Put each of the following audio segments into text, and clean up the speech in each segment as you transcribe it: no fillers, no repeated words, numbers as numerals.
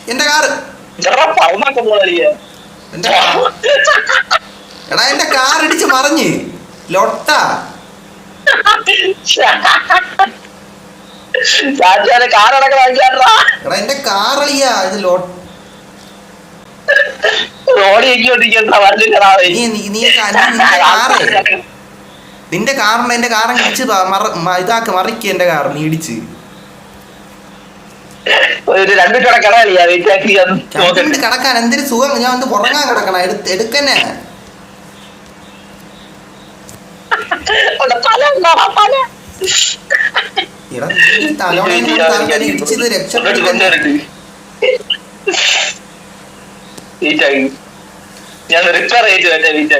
എന്റെ കാറ് എടാ എന്റെ കാർ ഇടിച്ച് മറിഞ്ഞ് ലൊട്ട എടാ എന്റെ കാറളിയാ ഇത് നിന്റെ കാറിന് എന്റെ കാറങ്ങ് ഇടിച്ച് ഇതാക്ക് മറിക്ക് എന്റെ കാർ നീ ഇടിച്ച് കിടക്കാൻ എന്തൊരു സുഖം ഞാൻ ഒന്ന് പുറങ്ങാൻ കിടക്കണം എടുക്കന്നെ ഇടിച്ചത് രക്ഷപ്പെട്ടില്ല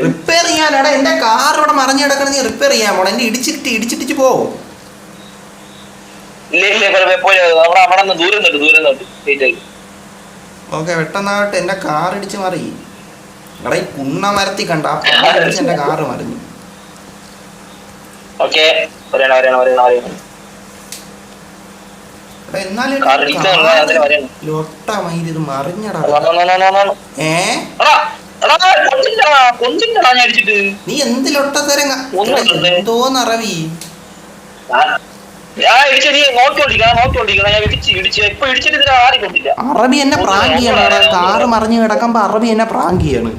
റിപ്പയർ ചെയ്യാനാടാ എന്റെ കാർ ഇവിടെ മറിഞ്ഞു കിടക്കണം നീ റിപ്പയർ ചെയ്യാൻ പോണ എന്നെ ഇടിച്ചിട്ട് പോവും ഓക്കെ പെട്ടെന്നാവട്ടെ എന്റെ കാർ ഇടിച്ച് മറി എടാ ഈ കുണ്ണ മരത്തി കണ്ട എന്റെ കാറ് മറിഞ്ഞു എന്നാലും ലൊട്ട മയില് ഇത് മറിഞ്ഞടാ നീ എന്ത് ലൊട്ട തരം എന്തോന്നറവി അറബി എന്നെ പ്രാങ്കിയാണ് കാറ് മറിഞ്ഞു കിടക്കുമ്പോ അറബി എന്നെ പ്രാങ്കിയാണ്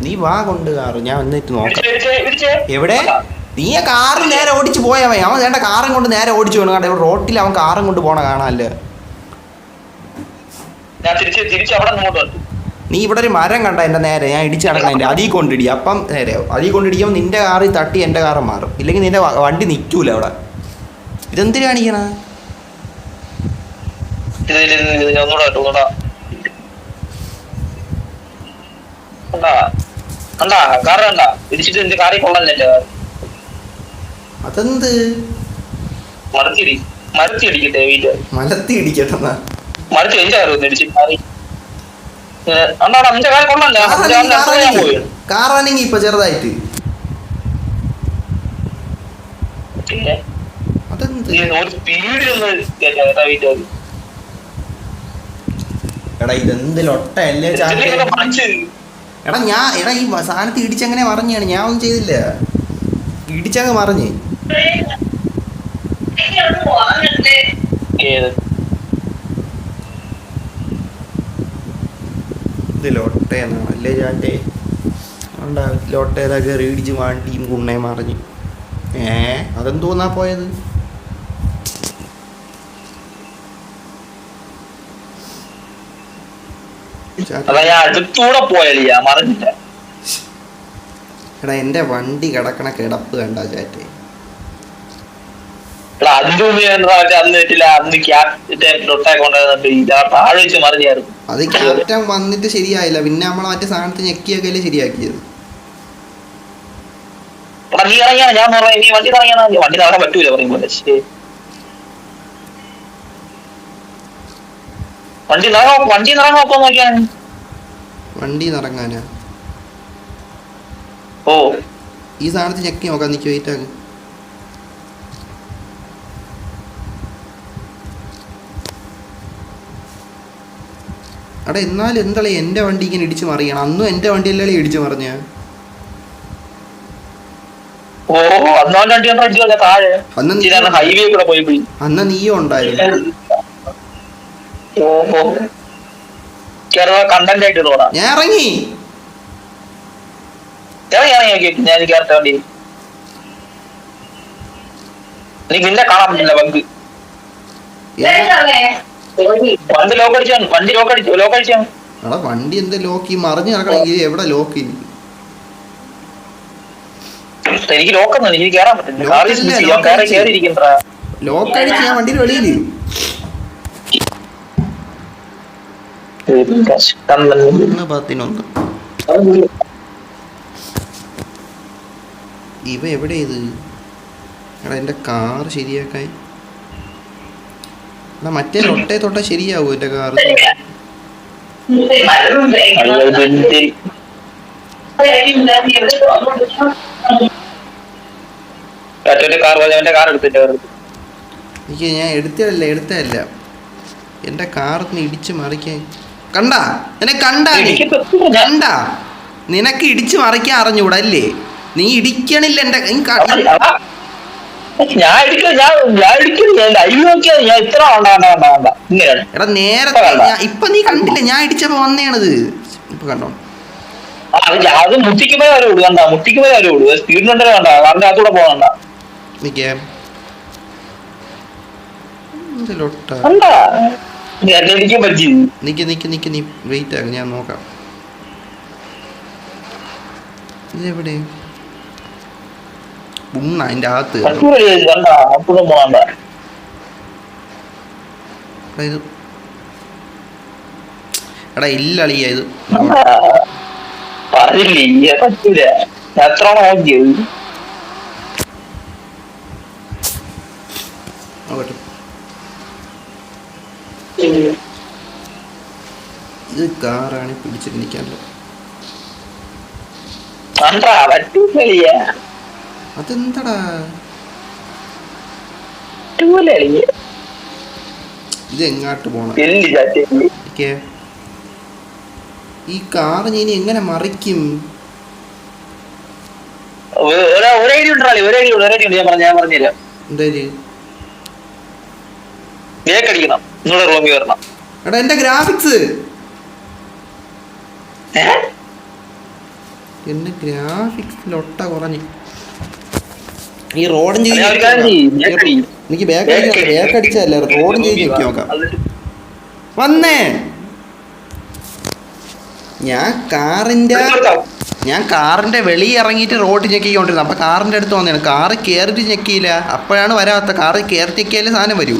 നീ വാ കൊണ്ട് കാറ് ഞാൻ വന്നിട്ട് നോക്കാം എവിടെ നീ കാറ് നേരെ ഓടിച്ചു പോയവൻ അവൻ വേണ്ട കാറും കൊണ്ട് നേരെ ഓടിച്ചു പോകണം കേട്ടോ ഇവിടെ റോട്ടിൽ അവൻ കാറും കൊണ്ട് പോണ കാണാല്ലേ നീ ഇവിടെ ഒരു മരം കണ്ട എന്റെ നേരെ ഞാൻ ഇടിച്ചു കിടക്കണ അതീ കൊണ്ടിടി അപ്പം നേരെ അതീ കൊണ്ടിടിക്കുമ്പോൾ നിന്റെ കാറിൽ തട്ടി എന്റെ കാറ് മാറും ഇല്ലെങ്കിൽ നിന്റെ വണ്ടി നിൽക്കൂല അവിടെ ഇതെന്തിനു കാണിക്കണ അതെന്ത് മലത്തി ഇടിക്കട്ടെന്നാ കാറാണെങ്കി ഇപ്പൊ ചെറുതായിട്ട് എടാ ഇതെന്ത് ലൊട്ടല്ലേ എടാ ഈ സാധനത്ത് ഇടിച്ചെങ്ങനെ മറിഞ്ഞാണ് ഞാൻ ഒന്നും ചെയ്തില്ല ഇടിച്ചങ്ങ് മറിഞ്ഞ് ഇത് ലൊട്ടയെന്നാണ് അല്ലേ ചാറ്റേ ഉണ്ടാ ലൊട്ടേതാ കയറി ഇടിച്ച് വാണ്ടിയും കുണ്ണേ മറിഞ്ഞ് അതെന്തോന്നാ പോയത് എടാ എന്റെ വണ്ടി കിടക്കണ കിടപ്പ് കണ്ട ചാറ്റേ അത് ക്യാപ്റ്റൻ വന്നിട്ട് ശരിയായില്ല പിന്നെ നമ്മളെ മറ്റേ സാധനത്ത് ഞെക്കിയൊക്കെ ശരിയാക്കിയത് വണ്ടി നിറങ്ങാനാ ഈ സാധനത്ത് ഞെക്കി നോക്കാം നിക്ക് വെയിറ്റ് ആക്ക് എടാ എന്നാലും എന്താ എൻ്റെ വണ്ടി ഇങ്ങനെ ഇടിച്ച് മറിയണം അന്നും എൻ്റെ വണ്ടി അല്ലേ ഇടിച്ച് മറിഞ്ഞ അന്ന് നീയും ഉണ്ടായിരുന്നു ഞാൻ ഇറങ്ങി നിന്നെ കാണാൻ പറ്റില്ല ബഗ് വണ്ടി എന്താ ലോക്ക് മറിഞ്ഞു നടക്കണമെങ്കിൽ എവിടെ ലോക്ക് എനിക്ക് ലോക്കൊന്നും എനിക്ക് കേറാൻ പറ്റില്ല ലോക്ക് അടിച്ച് ഞാൻ വണ്ടിയിൽ വെളിയില് ഇവ എവിടെ ഇത് എടാ എന്റെ കാർ ശരിയാക്കാൻ മറ്റേ ലൊട്ടേ തൊട്ട ശരിയാവൂ എന്റെ കാറ് മറ്റേ കാർ അവന്റെ കാർ എടുത്തിട്ട് എനിക്ക് ഞാൻ എടുത്തതല്ല എൻ്റെ കാറിന് ഇടിച്ച് മറിക്കാൻ കണ്ടാ നിനക്ക് ഇടിച്ച് മറിക്കാൻ അറിഞ്ഞൂടാ അല്ലേ? നീ ഇടിക്കണില്ല എൻ്റെ ഞാൻ എടാ നേരത്തെ ഇപ്പൊ നീ കണ്ടില്ല ഞാൻ ഇടിച്ചപ്പോ വന്നേണത് ഇപ്പൊ കണ്ടോ? അത് മുട്ടിക്കുമ്പോ വരെ വിടുക കണ്ടാ, മുട്ടിക്കുമ്പോ വരെ വിടുക സ്പീഡിലുണ്ടോ കണ്ട കാറിന്റെ അകത്തൂടെ പോകണ്ട. നിക്ക് നീ വെയിറ്റ് ആക്ക് ഞാൻ നോക്കാം. ഇതെവിടെ ഉണ്ണ അതിന്റെ അകത്ത് എടാ ഇല്ല അളിയ ഇത് പറ്റൂല എത്ര നോക്കിയത് നോക്കട്ടെ. ഇത് കാറാണ് പിടിച്ചിട്ട് നിൽക്കാനല്ലോ. അതെന്താടാ ഇത് എങ്ങാട്ട് പോണം? ഈ കാറ് ഞാൻ എങ്ങനെ മറിക്കും? എടാ എന്റെ ഗ്രാഫിക്സ് എന്റെ ഗ്രാഫിക്സിലൊട്ട കുറഞ്ഞു. ഈ റോഡും എനിക്ക് ബാക്ക് അടിച്ചതല്ല റോഡും ചെയ്ത് നോക്കാം. വന്നേ ഞാൻ കാറിന്റെ വെളിയിൽ ഇറങ്ങിയിട്ട് റോഡ് ഞെക്കിക്കൊണ്ടിരുന്നു. അപ്പൊ കാറിന്റെ അടുത്ത് വന്നതാണ്. കാറ് കയറിയിട്ട് ഞെക്കിയില്ല. അപ്പോഴാണ് വരാത്ത. കാറ് കയറി ഞെക്കിയാലേ സാധനം വരൂ.